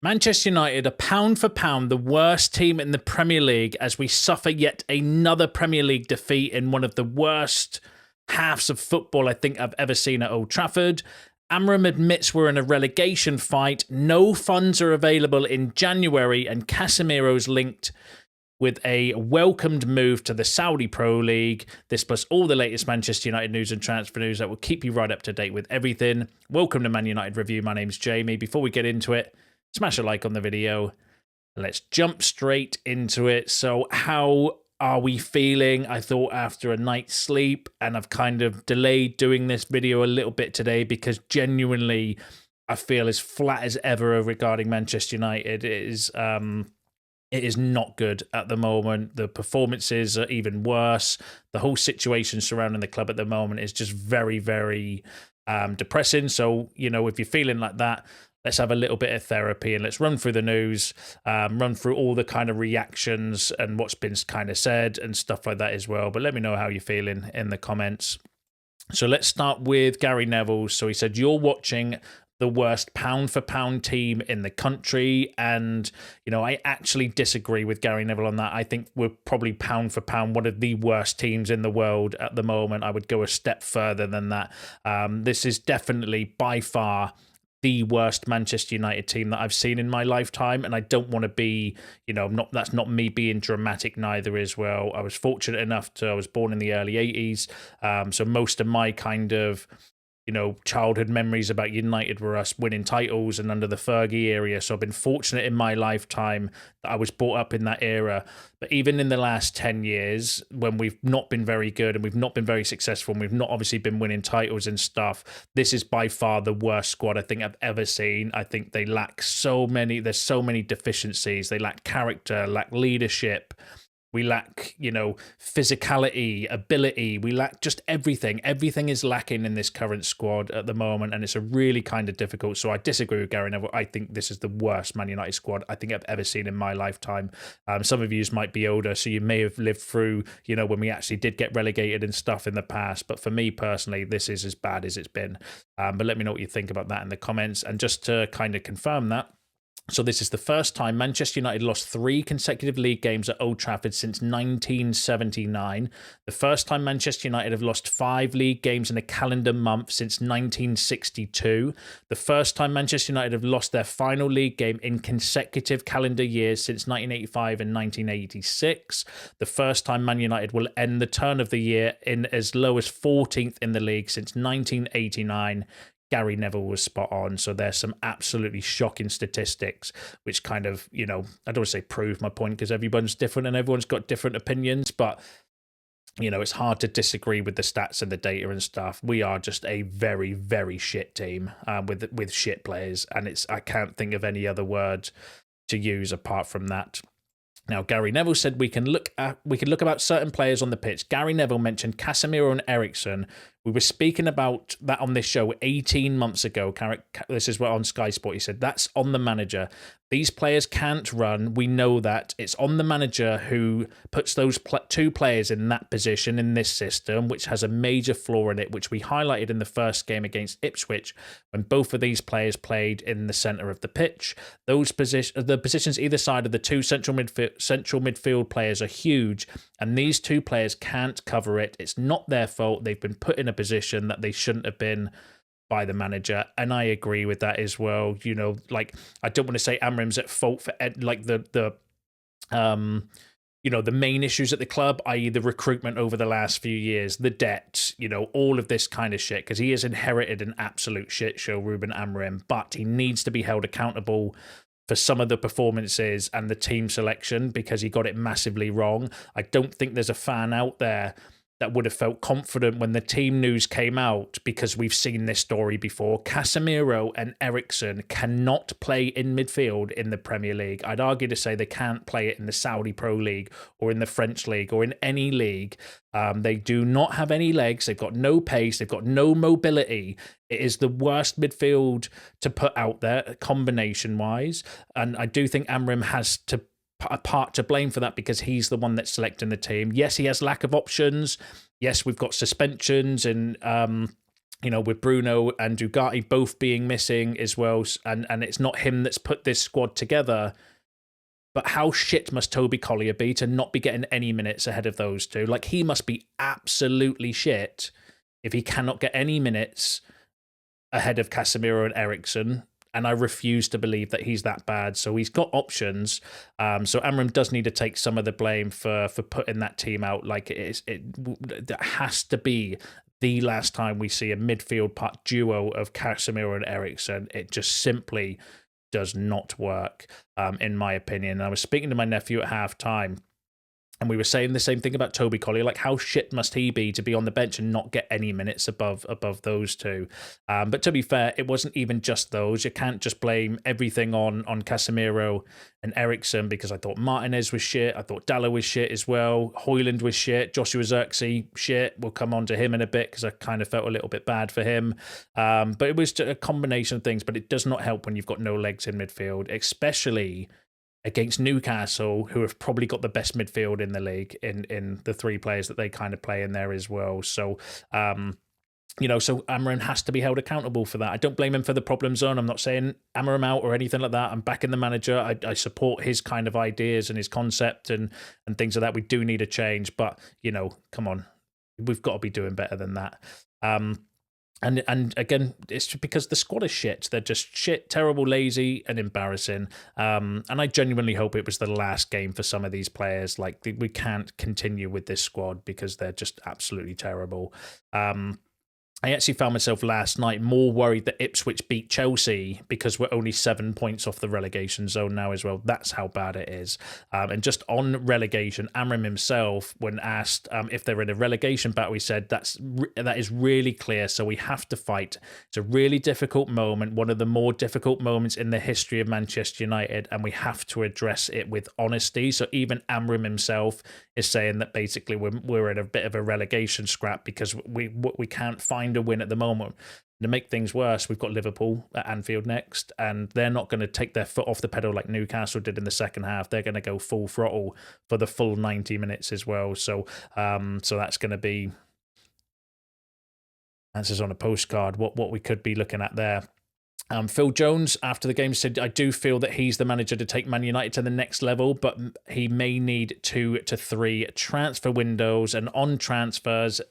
Manchester United are pound for pound the worst team in the Premier League as we suffer yet another Premier League defeat in one of the worst halves of football I think I've ever seen at Old Trafford. Amorim admits we're in a relegation fight. No funds are available in January, and Casemiro's linked with a welcomed move to the Saudi Pro League. This plus all the latest Manchester United news and transfer news that will keep you right up to date with everything. Welcome to Man United Review. My name's Jamie. Before we get into it, smash a like on the video. Let's jump straight into it. So how are we feeling? I thought after a night's sleep, and I've kind of delayed doing this video a little bit today because genuinely I feel as flat as ever regarding Manchester United. It is not good at the moment. The performances are even worse. The whole situation surrounding the club at the moment is just very, very depressing. So, you know, if you're feeling like that, let's have a little bit of therapy and let's run through the news, run through all the kind of reactions and what's been kind of said and stuff like that as well. But let me know how you're feeling in the comments. So let's start with Gary Neville. So he said, you're watching the worst pound-for-pound team in the country. And, you know, I actually disagree with Gary Neville on that. I think we're probably pound-for-pound one of the worst teams in the world at the moment. I would go a step further than that. This is definitely by far the worst Manchester United team that I've seen in my lifetime, and I don't want to be, you know, that's not me being dramatic neither as well. I was fortunate enough I was born in the early 80s, so most of my kind of, you know, childhood memories about United were us winning titles and under the Fergie era. So I've been fortunate in my lifetime that I was brought up in that era. But even in the last 10 years, when we've not been very good and we've not been very successful and we've not obviously been winning titles and stuff, this is by far the worst squad I think I've ever seen. I think they lack there's so many deficiencies. They lack character, lack leadership. We lack, you know, physicality, ability. We lack just everything. Everything is lacking in this current squad at the moment, and it's a really kind of difficult. So I disagree with Gary Neville. I think this is the worst Man United squad I think I've ever seen in my lifetime. Some of you might be older, so you may have lived through, you know, when we actually did get relegated and stuff in the past. But for me personally, this is as bad as it's been. But let me know what you think about that in the comments. And just to kind of confirm that, so this is the first time Manchester United lost 3 consecutive league games at Old Trafford since 1979. The first time Manchester United have lost 5 league games in a calendar month since 1962. The first time Manchester United have lost their final league game in consecutive calendar years since 1985 and 1986. The first time Man United will end the turn of the year in as low as 14th in the league since 1989. Gary Neville was spot on. So there's some absolutely shocking statistics, which kind of, you know, I don't want to say prove my point because everyone's different and everyone's got different opinions, but, you know, it's hard to disagree with the stats and the data and stuff. We are just a very, very shit team with shit players, and I can't think of any other word to use apart from that. Now, Gary Neville said we can look about certain players on the pitch. Gary Neville mentioned Casemiro and Eriksen. We were speaking about that on this show 18 months ago. This is what on Sky Sport he said. That's on the manager. These players can't run. We know that. It's on the manager who puts those 2 players in that position in this system, which has a major flaw in it, which we highlighted in the first game against Ipswich when both of these players played in the centre of the pitch. The positions either side of the 2 central midfield players are huge, and these 2 players can't cover it. It's not their fault. They've been put in a position that they shouldn't have been by the manager, and I agree with that as well. You know, like, I don't want to say Amorim's at fault for like the you know, the main issues at the club, i.e. the recruitment over the last few years, the debt, you know, all of this kind of shit, because he has inherited an absolute shit show, Ruben Amorim, but he needs to be held accountable for some of the performances and the team selection because he got it massively wrong. I don't think there's a fan out there that would have felt confident when the team news came out, because we've seen this story before. Casemiro and Eriksen cannot play in midfield in the Premier League. I'd argue to say they can't play it in the Saudi Pro League or in the French League or in any league. They do not have any legs. They've got no pace. They've got no mobility. It is the worst midfield to put out there, combination-wise. And I do think Amorim has a part to blame for that because he's the one that's selecting the team. Yes, he has lack of options. Yes, we've got suspensions and with Bruno and Ugarte both being missing as well, and it's not him that's put this squad together. But how shit must Toby Collier be to not be getting any minutes ahead of those two? Like, he must be absolutely shit if he cannot get any minutes ahead of Casemiro and Eriksen. And I refuse to believe that he's that bad. So he's got options. So Amorim does need to take some of the blame for putting that team out. Like, it has to be the last time we see a midfield part duo of Casemiro and Eriksen. It just simply does not work, in my opinion. And I was speaking to my nephew at halftime, and we were saying the same thing about Toby Collier. Like, how shit must he be to be on the bench and not get any minutes above those two? But to be fair, it wasn't even just those. You can't just blame everything on Casemiro and Eriksen, because I thought Martinez was shit. I thought Dalot was shit as well. Højlund was shit. Joshua Zirkzee, shit. We'll come on to him in a bit because I kind of felt a little bit bad for him. But it was a combination of things. But it does not help when you've got no legs in midfield, especially against Newcastle, who have probably got the best midfield in the league in the three players that they kind of play in there as well. So, so Amorim has to be held accountable for that. I don't blame him for the problem zone. I'm not saying Amorim out or anything like that. I'm backing the manager. I support his kind of ideas and his concept and things like that. We do need a change, but, come on. We've got to be doing better than that. And again, it's just because the squad is shit. They're just shit, terrible, lazy, and embarrassing. And I genuinely hope it was the last game for some of these players. Like, we can't continue with this squad because they're just absolutely terrible. I actually found myself last night more worried that Ipswich beat Chelsea because we're only 7 points off the relegation zone now as well. That's how bad it is. And just on relegation, Amorim himself, when asked if they're in a relegation battle, he said that is really clear. So we have to fight. It's a really difficult moment, one of the more difficult moments in the history of Manchester United, and we have to address it with honesty. So even Amorim himself is saying that basically we're in a bit of a relegation scrap because we can't find a win at the moment. To make things worse, we've got Liverpool at Anfield next, and they're not going to take their foot off the pedal like Newcastle did in the second half. They're going to go full throttle for the full 90 minutes as well. So that's going to be answers on a postcard. What we could be looking at there. Phil Jones, after the game, said, I do feel that he's the manager to take Man United to the next level, but he may need 2 to 3 transfer windows. And on transfers,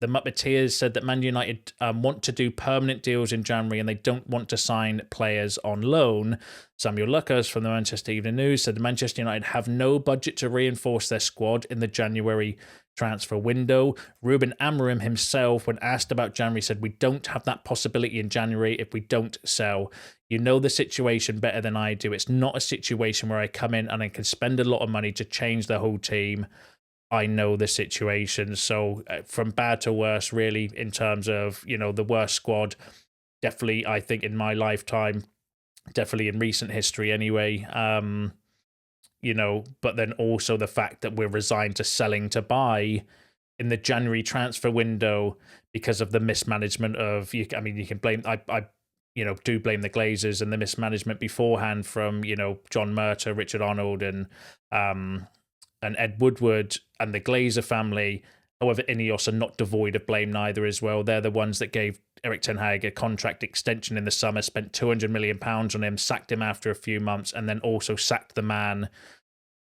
the Muppeteers said that Man United want to do permanent deals in January and they don't want to sign players on loan. Samuel Luckers from the Manchester Evening News said the Manchester United have no budget to reinforce their squad in the January transfer window. Ruben Amorim himself, when asked about January, said, we don't have that possibility in January if we don't sell. You know the situation better than I do. It's not a situation where I come in and I can spend a lot of money to change the whole team. I know the situation. So from bad to worse, really, in terms of, the worst squad, definitely, I think, in my lifetime, definitely in recent history anyway. But then also the fact that we're resigned to selling to buy in the January transfer window because of the mismanagement of, you can blame, I do blame the Glazers and the mismanagement beforehand from, John Murtaugh, Richard Arnold and Ed Woodward and the Glazer family. However, Ineos are not devoid of blame neither as well. They're the ones that gave Erik ten Hag a contract extension in the summer, spent £200 million on him, sacked him after a few months, and then also sacked the man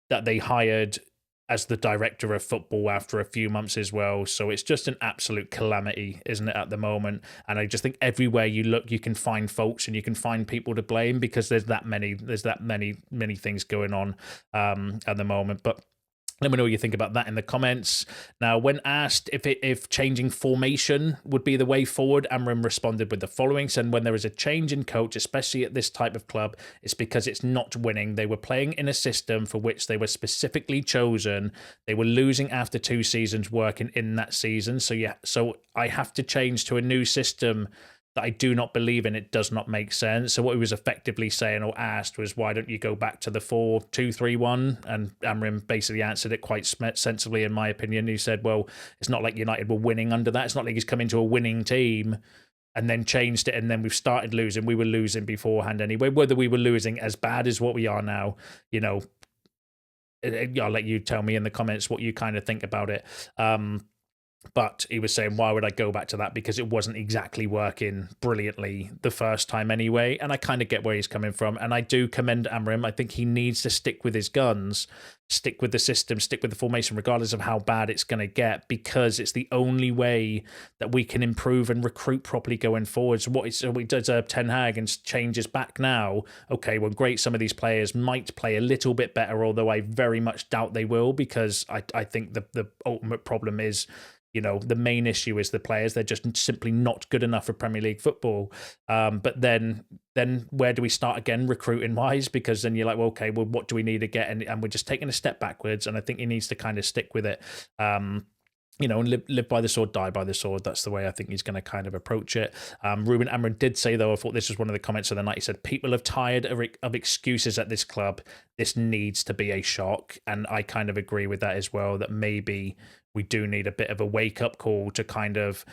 that they hired as the director of football after a few months as well. So it's just an absolute calamity, isn't it, at the moment? And I just think everywhere you look, you can find faults and you can find people to blame because there's that many things going on at the moment. But let me know what you think about that in the comments. Now, when asked if changing formation would be the way forward, Amorim responded with the following, saying, when there is a change in coach, especially at this type of club, it's because it's not winning. They were playing in a system for which they were specifically chosen. They were losing after 2 seasons working in that season. So I have to change to a new system that I do not believe in. It does not make sense. So what he was effectively saying or asked was, why don't you go back to the 4-2-3-1? And Amorim basically answered it quite sensibly, in my opinion. He said, well, it's not like United were winning under that. It's not like he's come into a winning team and then changed it and then we've started losing. We were losing beforehand anyway. Whether we were losing as bad as what we are now, I'll let you tell me in the comments what you kind of think about it. But he was saying, why would I go back to that? Because it wasn't exactly working brilliantly the first time anyway. And I kind of get where he's coming from. And I do commend Amorim. I think he needs to stick with his guns, stick with the system, stick with the formation, regardless of how bad it's going to get, because it's the only way that we can improve and recruit properly going forward. So what he does Ten Hag and changes back now. Okay, well, great. Some of these players might play a little bit better, although I very much doubt they will, because I think the ultimate problem is, the main issue is the players. They're just simply not good enough for Premier League football. But then where do we start again, recruiting wise? Because then you're like, well, okay, well, what do we need to get? And we're just taking a step backwards. And I think he needs to kind of stick with it. And live by the sword, die by the sword. That's the way I think he's going to kind of approach it. Ruben Amorim did say, though, I thought this was one of the comments of the night. He said, people have tired of excuses at this club. This needs to be a shock. And I kind of agree with that as well, that maybe we do need a bit of a wake-up call to kind of,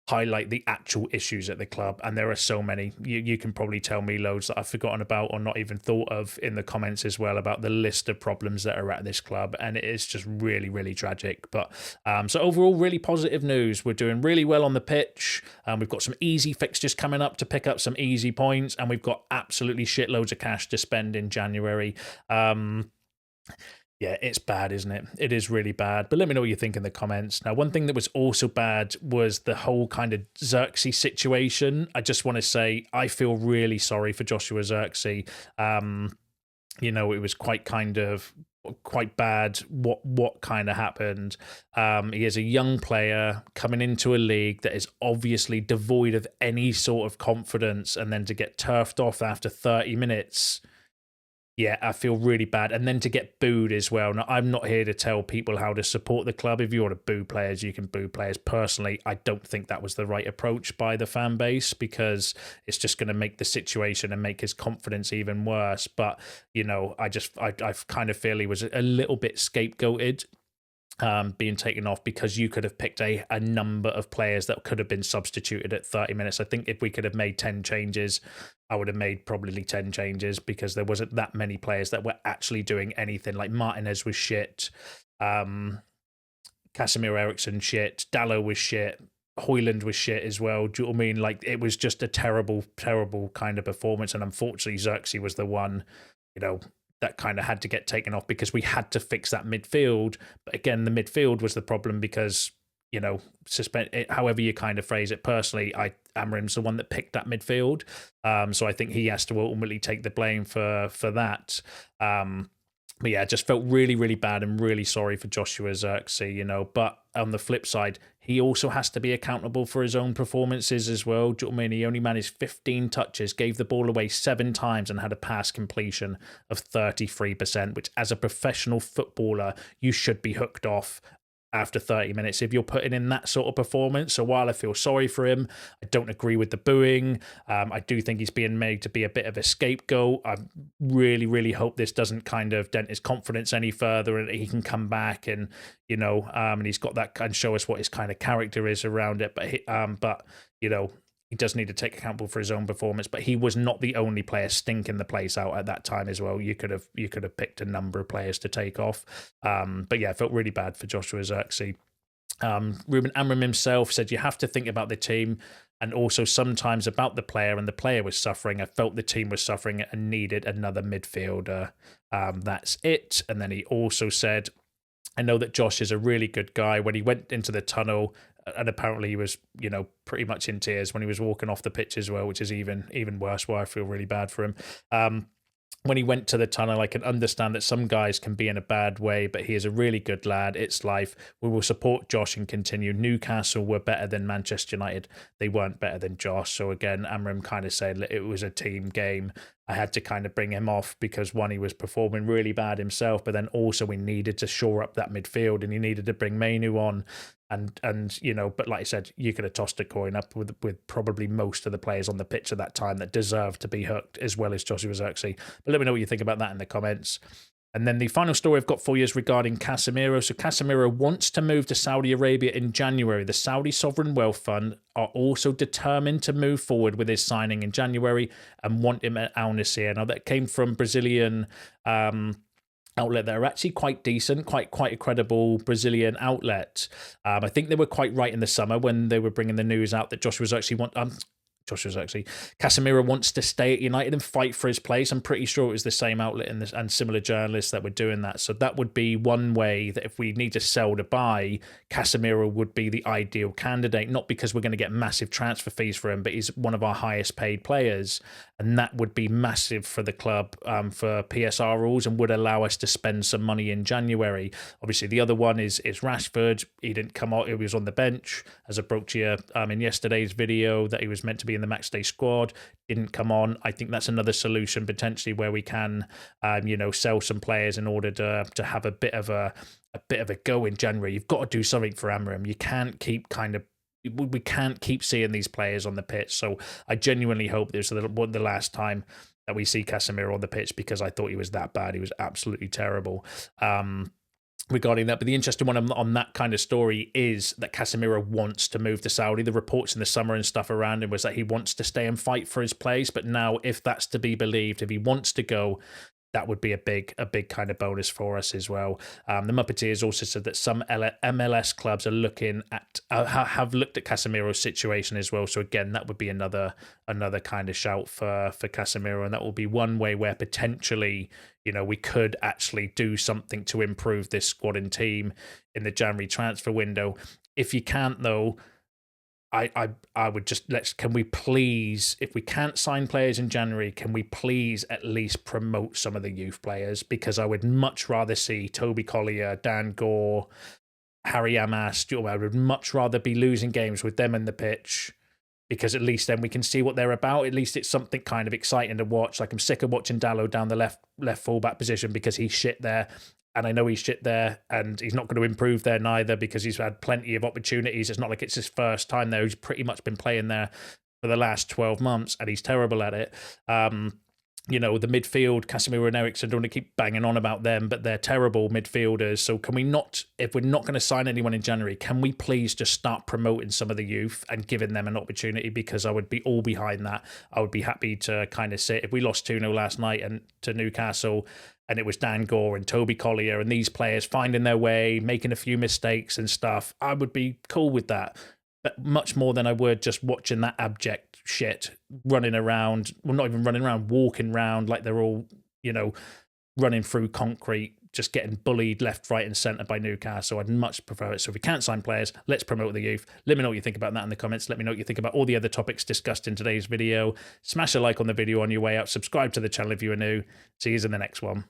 highlight the actual issues at the club. And there are so many. You can probably tell me loads that I've forgotten about or not even thought of in the comments as well, about the list of problems that are at this club. And it is just really, really tragic. But so overall, really positive news. We're doing really well on the pitch. We've got some easy fixtures coming up to pick up some easy points. And we've got absolutely shitloads of cash to spend in January. Yeah, it's bad, isn't it? It is really bad. But let me know what you think in the comments. Now, one thing that was also bad was the whole kind of Zirkzee situation. I just want to say I feel really sorry for Joshua Zirkzee. It was quite bad what kind of happened. He is a young player coming into a league that is obviously devoid of any sort of confidence, and then to get turfed off after 30 minutes. Yeah, I feel really bad. And then to get booed as well. Now, I'm not here to tell people how to support the club. If you want to boo players, you can boo players. Personally, I don't think that was the right approach by the fan base, because it's just going to make the situation and make his confidence even worse. But, I kind of feel he was a little bit scapegoated. Being taken off, because you could have picked a number of players that could have been substituted at 30 minutes. I think if we could have made 10 changes, I would have made probably 10 changes, because there wasn't that many players that were actually doing anything. Like Martinez was shit, Casemiro Eriksson shit, Dalot was shit, Højlund was shit as well. Do you know what I mean? Like, it was just a terrible, terrible kind of performance. And unfortunately, Zirkzee was the one, that kind of had to get taken off, because we had to fix that midfield. But again, the midfield was the problem, because, suspend it, however you kind of phrase it. Personally, Amorim's the one that picked that midfield. So I think he has to ultimately take the blame for that. But yeah, just felt really, really bad and really sorry for Joshua Zirkzee, But on the flip side, he also has to be accountable for his own performances as well. Do you know what I mean? He only managed 15 touches, gave the ball away 7 times, and had a pass completion of 33%, which as a professional footballer, you should be hooked off after 30 minutes if you're putting in that sort of performance. So while I feel sorry for him, I don't agree with the booing. I do think he's being made to be a bit of a scapegoat. I really, really hope this doesn't kind of dent his confidence any further, and he can come back and, and he's got that and show us what his kind of character is around it. But he does need to take accountable for his own performance, but he was not the only player stinking the place out at that time as well. You could have picked a number of players to take off. But yeah, I felt really bad for Joshua Zirkzee. Ruben Amorim himself said, you have to think about the team and also sometimes about the player, and the player was suffering. I felt the team was suffering and needed another midfielder. That's it. And then he also said, I know that Josh is a really good guy. When he went into the tunnel, and apparently he was, pretty much in tears when he was walking off the pitch as well, which is even worse, why I feel really bad for him. When he went to the tunnel, I can understand that some guys can be in a bad way, but he is a really good lad. It's life. We will support Josh and continue. Newcastle were better than Manchester United. They weren't better than Josh. So again, Amorim kind of said it was a team game. I had to kind of bring him off because, one, he was performing really bad himself, but then also we needed to shore up that midfield, and he needed to bring Mainu on. And but like I said, you could have tossed a coin up with probably most of the players on the pitch at that time that deserved to be hooked, as well as Joshua Zirkzee. But let me know what you think about that in the comments. And then the final story I've got for you is regarding Casemiro. So Casemiro wants to move to Saudi Arabia in January. The Saudi Sovereign Wealth Fund are also determined to move forward with his signing in January and want him at Al Nassr. Now, that came from Brazilian outlet that are actually quite decent, quite a credible Brazilian outlet. I think they were quite right in the summer when they were bringing the news out that Casemiro wants to stay at United and fight for his place. I'm pretty sure it was the same outlet and similar journalists that were doing that. So that would be one way that if we need to sell to buy, Casemiro would be the ideal candidate, not because we're going to get massive transfer fees for him, but he's one of our highest paid players. And that would be massive for the club for PSR rules and would allow us to spend some money in January. Obviously, the other one is Rashford. He didn't come out. He was on the bench, as I broke to you in yesterday's video, that he was meant to be in the matchday squad. Didn't come on. I think that's another solution potentially where we can, sell some players in order to have a bit of a go in January. You've got to do something for Amorim. You can't keep we can't keep seeing these players on the pitch. So I genuinely hope this is the last time that we see Casemiro on the pitch, because I thought he was that bad. He was absolutely terrible. Regarding that, but the interesting one on that kind of story is that Casemiro wants to move to Saudi. The reports in the summer and stuff around him was that he wants to stay and fight for his place. But now, if that's to be believed, if he wants to go, that would be a big kind of bonus for us as well. The Muppeteers also said that some MLS clubs are looking at have looked at Casemiro's situation as well. So again, that would be another kind of shout for Casemiro, and that will be one way where potentially, we could actually do something to improve this squad and team in the January transfer window. If you can't, though, I would just can we please, if we can't sign players in January, can we please at least promote some of the youth players? Because I would much rather see Toby Collier, Dan Gore, Harry Amas, I would much rather be losing games with them in the pitch, because at least then we can see what they're about. At least it's something kind of exciting to watch. Like, I'm sick of watching Dallo down the left fullback position because he's shit there. And I know he's shit there, and he's not going to improve there neither, because he's had plenty of opportunities. It's not like it's his first time there. He's pretty much been playing there for the last 12 months, and he's terrible at it. The midfield, Casemiro and Eriksen, don't want to keep banging on about them, but they're terrible midfielders. So can we not, if we're not going to sign anyone in January, can we please just start promoting some of the youth and giving them an opportunity? Because I would be all behind that. I would be happy to kind of sit, if we lost 2-0 last night and to Newcastle, and it was Dan Gore and Toby Collier and these players finding their way, making a few mistakes and stuff, I would be cool with that. But much more than I would just watching that abject shit running around, well, not even running around, walking around like they're all, running through concrete, just getting bullied left, right and centre by Newcastle. I'd much prefer it. So if we can't sign players, let's promote the youth. Let me know what you think about that in the comments. Let me know what you think about all the other topics discussed in today's video. Smash a like on the video on your way out. Subscribe to the channel if you are new. See you in the next one.